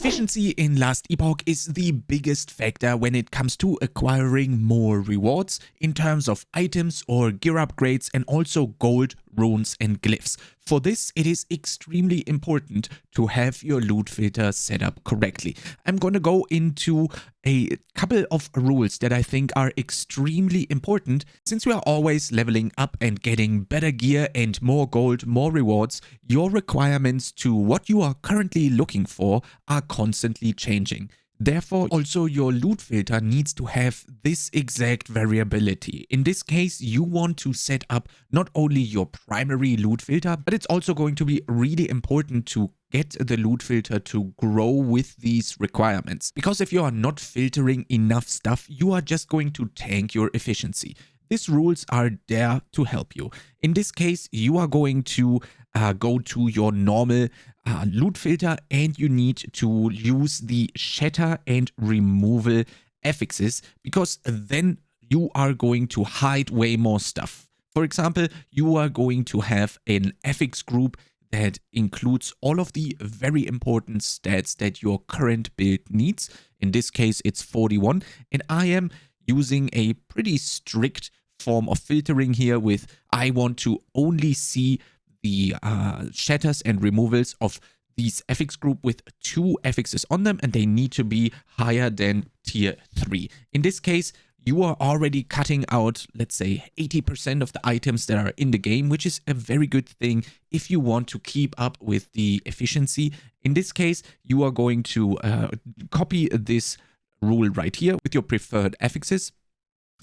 Efficiency in Last Epoch is the biggest factor when it comes to acquiring more rewards in terms of items or gear upgrades and also gold, runes and glyphs. For this, it is extremely important to have your loot filter set up correctly. I'm going to go into a couple of rules that I think are extremely important since we are always leveling up and getting better gear and more gold, more rewards. Your requirements to what you are currently looking for are constantly changing. Therefore, also your loot filter needs to have this exact variability. In this case, you want to set up not only your primary loot filter, but it's also going to be really important to get the loot filter to grow with these requirements. Because if you are not filtering enough stuff, you are just going to tank your efficiency. These rules are there to help you. In this case, you are going to go to your normal loot filter and you need to use the shatter and removal affixes, because then you are going to hide way more stuff. For example, you are going to have an affix group that includes all of the very important stats that your current build needs. In this case, it's 41, and I am using a pretty strict form of filtering here with I want to only see the shatters and removals of these affix group with 2 affixes on them, and they need to be higher than tier 3. In this case, you are already cutting out, let's say, 80% of the items that are in the game, which is a very good thing if you want to keep up with the efficiency. In this case, you are going to copy this rule right here with your preferred affixes,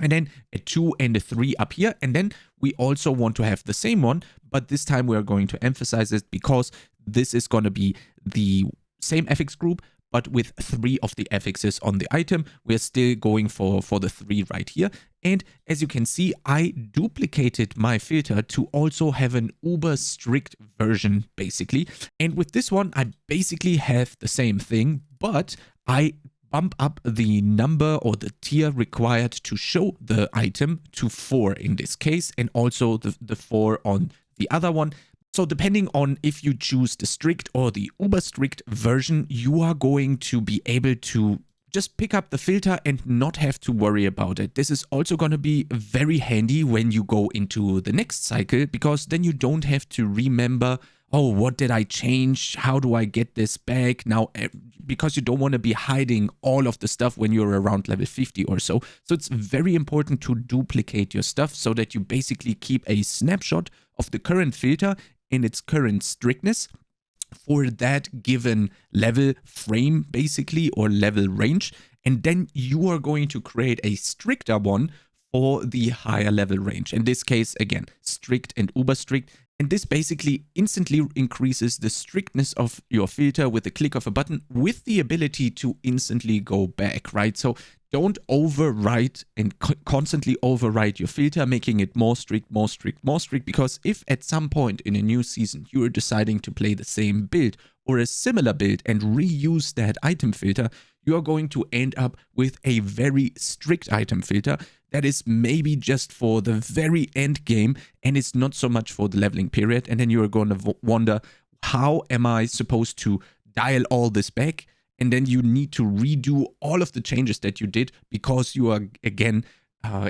and then a 2 and a 3 up here. And then we also want to have the same one, but this time we are going to emphasize it because this is going to be the same affix group, but with 3 of the affixes on the item. We're still going for the 3 right here. And as you can see, I duplicated my filter to also have an uber strict version, basically. And with this one, I basically have the same thing, but I bump up the number or the tier required to show the item to 4 in this case, and also the 4 on the other one. So depending on if you choose the strict or the uber strict version, you are going to be able to just pick up the filter and not have to worry about it. This is also going to be very handy when you go into the next cycle, because then you don't have to remember, oh, what did I change? How do I get this back? Now, because you don't want to be hiding all of the stuff when you're around level 50 or so. So it's very important to duplicate your stuff so that you basically keep a snapshot of the current filter in its current strictness for that given level frame, basically, or level range. And then you are going to create a stricter one for the higher level range. In this case, again, strict and uber strict. And this basically instantly increases the strictness of your filter with the click of a button, with the ability to instantly go back, right? So don't overwrite and constantly override your filter, making it more strict, more strict, more strict, because if at some point in a new season you are deciding to play the same build or a similar build and reuse that item filter, you are going to end up with a very strict item filter that is maybe just for the very end game, and it's not so much for the leveling period. And then you're going to wonder, how am I supposed to dial all this back? And then you need to redo all of the changes that you did because you are, again,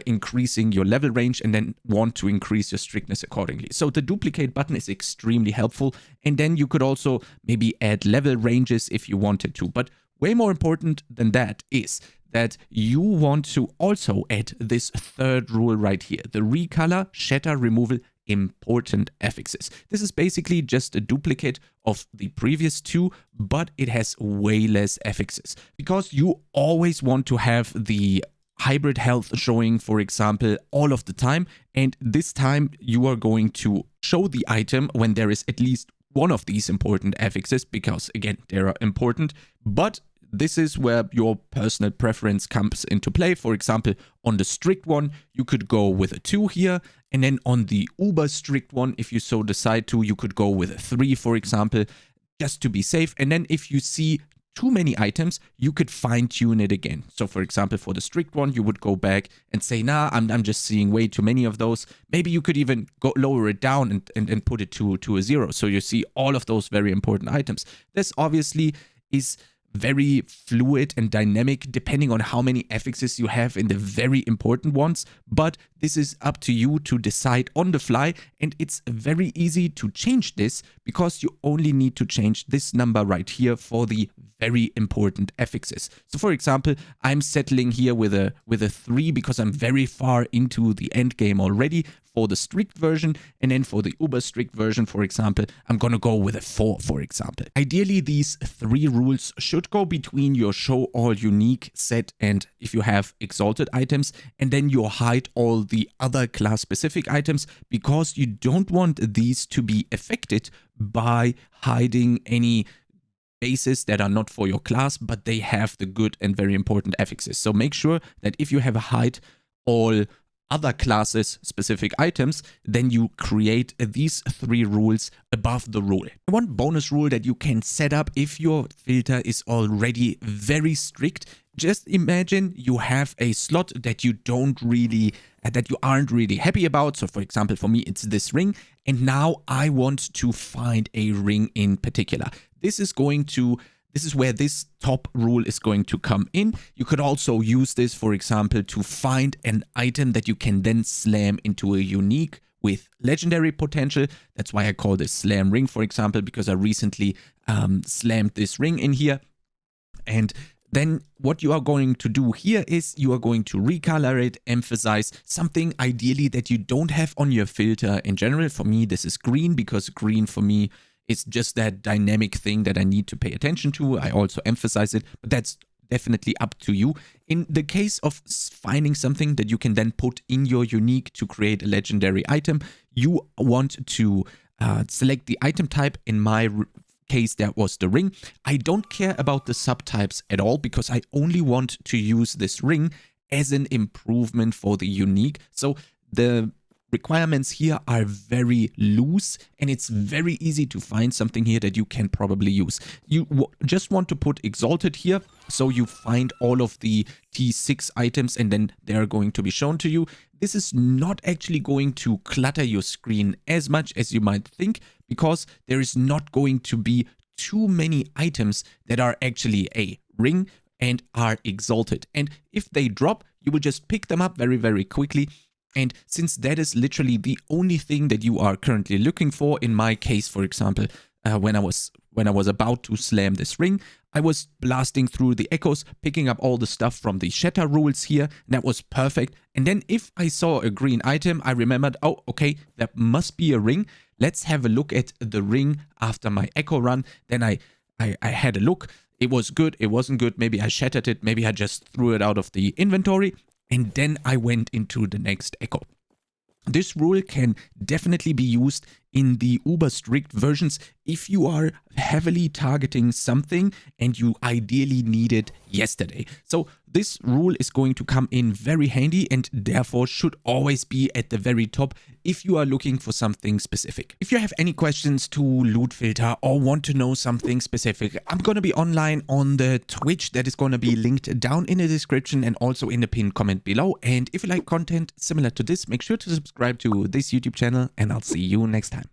increasing your level range and then want to increase your strictness accordingly. So the duplicate button is extremely helpful. And then you could also maybe add level ranges if you wanted to. But way more important than that is that you want to also add this third rule right here, the recolor, shatter, removal, important affixes. This is basically just a duplicate of the previous 2, but it has way less affixes, because you always want to have the hybrid health showing, for example, all of the time. And this time you are going to show the item when there is at least one of these important affixes, because again, they are important, but this is where your personal preference comes into play. For example, on the strict one, you could go with a 2 here. And then on the uber strict one, if you so decide to, you could go with a 3, for example, just to be safe. And then if you see too many items, you could fine tune it again. So for example, for the strict one, you would go back and say, nah, I'm just seeing way too many of those. Maybe you could even go lower it down and put it to a 0. So you see all of those very important items. This obviously is very fluid and dynamic depending on how many affixes you have in the very important ones, but this is up to you to decide on the fly, and it's very easy to change this because you only need to change this number right here for the very important affixes. So for example, I'm settling here with a 3 because I'm very far into the end game already for the strict version, and then for the uber strict version, for example, I'm gonna go with a 4, for example. Ideally, these 3 rules should go between your show all unique set and if you have exalted items, and then you hide all the other class specific items, because you don't want these to be affected by hiding any bases that are not for your class, but they have the good and very important affixes. So make sure that if you have a hide all other classes specific items, then you create these 3 rules above the rule. One bonus rule that you can set up if your filter is already very strict: just imagine you have a slot that you aren't really happy about. So for example, for me, it's this ring, and now I want to find a ring in particular. This is where this top rule is going to come in. You could also use this, for example, to find an item that you can then slam into a unique with legendary potential. That's why I call this slam ring, for example, because I recently slammed this ring in here. And then what you are going to do here is you are going to recolor it, emphasize something ideally that you don't have on your filter in general. For me, this is green, because green for me is just that dynamic thing that I need to pay attention to. I also emphasize it, but that's definitely up to you. In the case of finding something that you can then put in your unique to create a legendary item, you want to select the item type. In my case, that was the ring. I don't care about the subtypes at all, because I only want to use this ring as an improvement for the unique. So the requirements here are very loose, and it's very easy to find something here that you can probably use. You just want to put exalted here, so you find all of the T6 items and then they are going to be shown to you. This is not actually going to clutter your screen as much as you might think, because there is not going to be too many items that are actually a ring and are exalted. And if they drop, you will just pick them up very, very quickly. And since that is literally the only thing that you are currently looking for, in my case, for example, when I was about to slam this ring, I was blasting through the echoes, picking up all the stuff from the Shatter rules here, and that was perfect. And then if I saw a green item, I remembered, oh, okay, that must be a ring. Let's have a look at the ring after my echo run. Then I had a look. It was good, it wasn't good, maybe I shattered it, maybe I just threw it out of the inventory. And then I went into the next echo. This rule can definitely be used in the uber strict versions if you are heavily targeting something and you ideally need it yesterday. So this rule is going to come in very handy, and therefore should always be at the very top if you are looking for something specific. If you have any questions to loot filter or want to know something specific, I'm going to be online on the Twitch that is going to be linked down in the description and also in the pinned comment below. And if you like content similar to this, make sure to subscribe to this YouTube channel, and I'll see you next time.